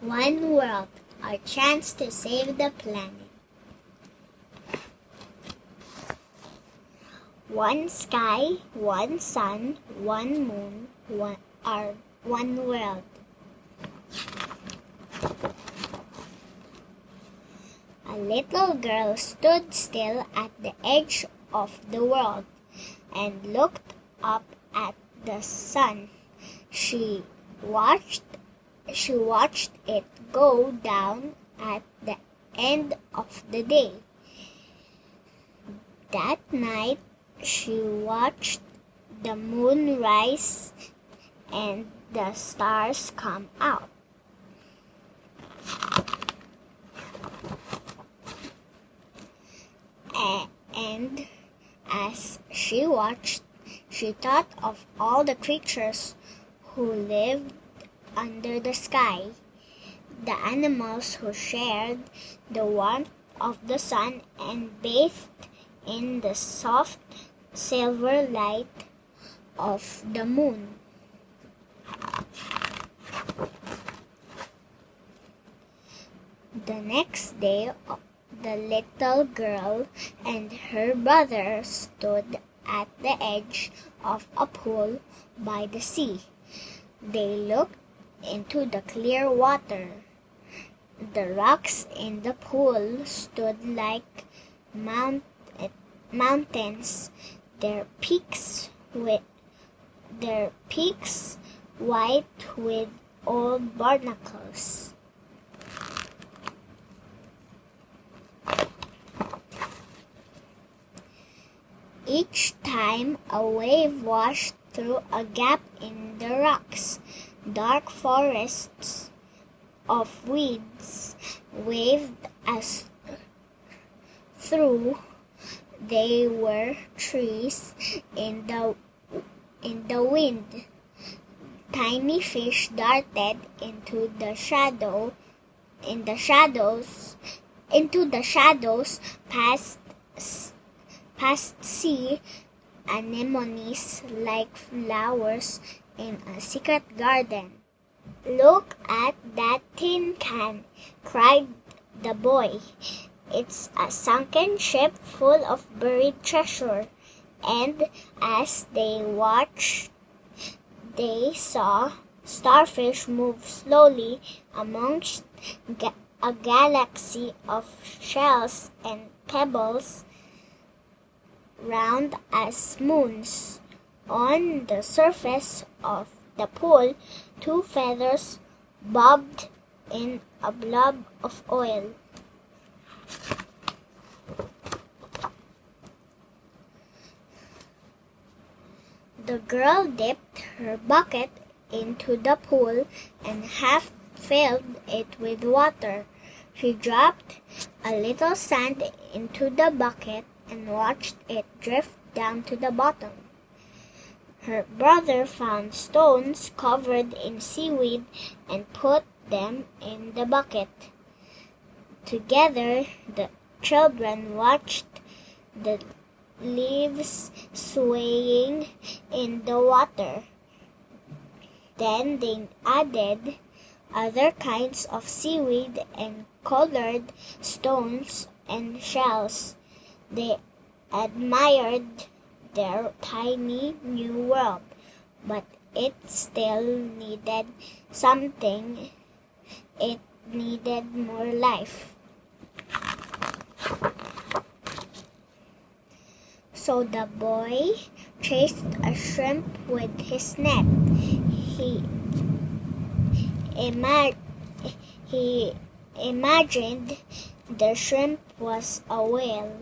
One world, our chance to save the planet. One sky, one sun, one moon, one world. A little girl stood still at the edge of the world and looked up at the sun. She watched it go down at the end of the day. That night, she watched the moon rise and the stars come out. And as she watched, she thought of all the creatures who lived under the sky, the animals who shared the warmth of the sun and bathed in the soft silver light of the moon. The next day, the little girl and her brother stood at the edge of a pool by the sea. They looked into the clear water. The rocks in the pool stood like mountains, their peaks white with old barnacles. Each time a wave washed through a gap in the rocks, dark forests of weeds waved as through. They were trees in the wind. Tiny fish darted into the shadows past sea anemones like flowers in a secret garden. "Look at that tin can," cried the boy. "It's a sunken ship full of buried treasure." And as they watched, they saw starfish move slowly amongst a galaxy of shells and pebbles, round as moons. On the surface of the pool, two feathers bobbed in a blob of oil. The girl dipped her bucket into the pool and half filled it with water. She dropped a little sand into the bucket and watched it drift down to the bottom. Her brother found stones covered in seaweed and put them in the bucket. Together, the children watched the leaves swaying in the water. Then they added other kinds of seaweed and colored stones and shells. They admired their tiny new world, but it still needed something. It needed more life. So the boy chased a shrimp with his net. He imagined the shrimp was a whale.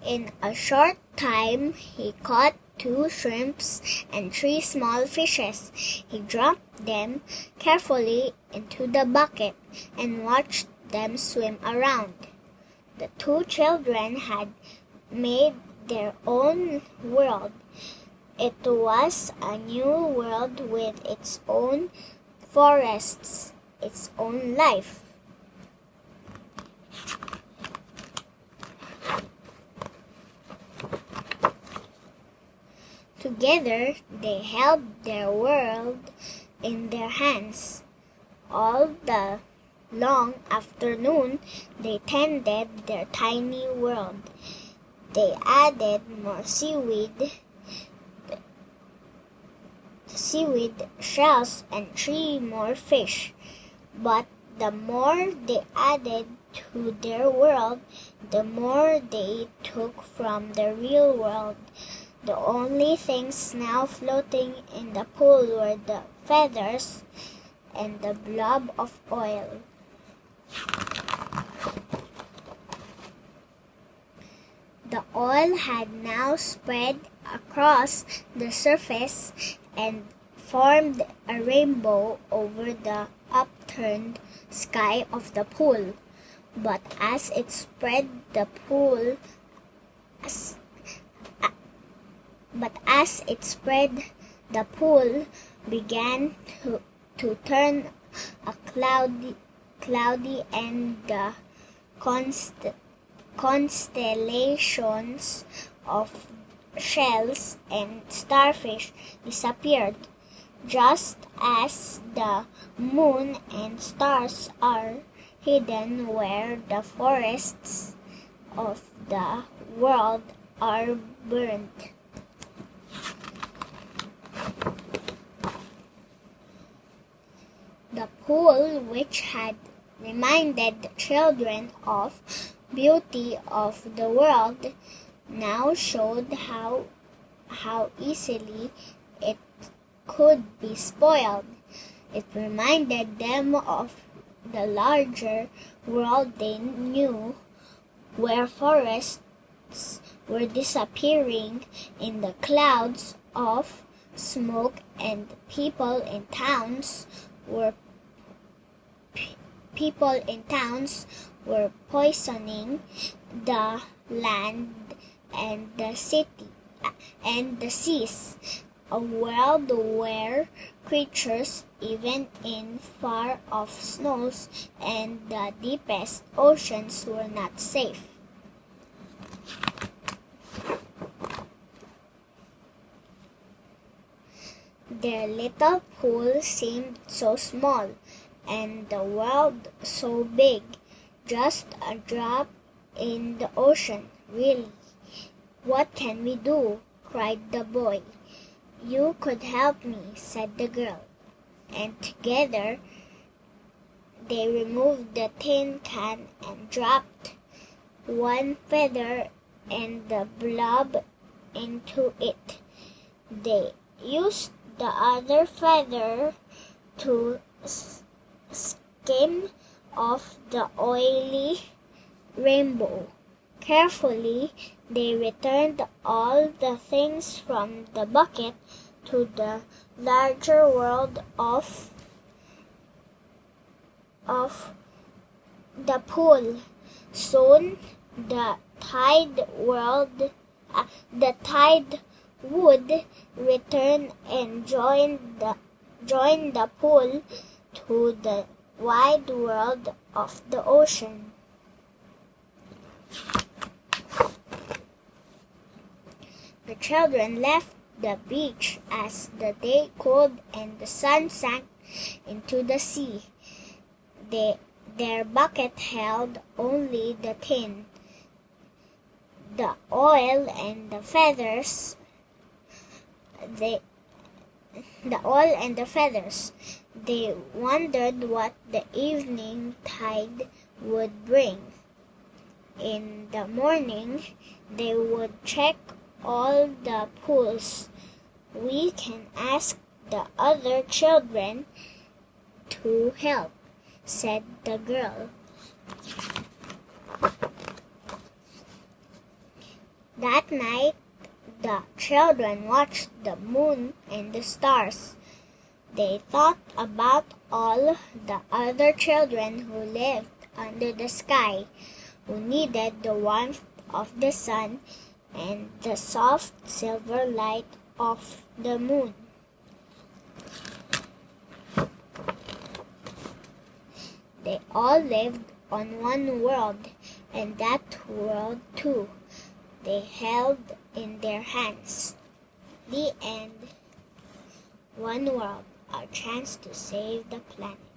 In a short time, he caught 2 shrimps and 3 small fishes. He dropped them carefully into the bucket and watched them swim around. The 2 children had made their own world. It was a new world with its own forests, its own life. Together they held their world in their hands. All the long afternoon they tended their tiny world. They added more seaweed shells and 3 more fish. But the more they added to their world, the more they took from the real world. The only things now floating in the pool were the feathers and the blob of oil. The oil had now spread across the surface and formed a rainbow over the upturned sky of the pool. But as it spread, the pool began to turn a cloudy, and the constellations of shells and starfish disappeared, just as the moon and stars are hidden where the forests of the world are burnt. The pool, which had reminded the children of beauty of the world, now showed how easily it could be spoiled. It reminded them of the larger world they knew, where forests were disappearing in the clouds of smoke, and people in towns were poisoning the land and the seas, a world where creatures, even in far-off snows and the deepest oceans, were not safe. Their little pool seemed so small, and the world so big, just a drop in the ocean, really. "What can we do?" cried the boy. "You could help me," said the girl, and together they removed the tin can and dropped one feather and the blob into it. They used the other feather to skim off the oily rainbow. Carefully, they returned all the things from the bucket to the larger world of the pool. Soon, the tide would return and join the pool to the wide world of the ocean. The children left the beach as the day cooled and the sun sank into the sea. Their bucket held only the tin, the oil, and the feathers. They wondered what the evening tide would bring. In the morning, they would check all the pools. "We can ask the other children to help," said the girl. That night, the children watched the moon and the stars. They thought about all the other children who lived under the sky, who needed the warmth of the sun and the soft silver light of the moon. They all lived on one world, and that world too they held in their hands. The end. One world, our chance to save the planet.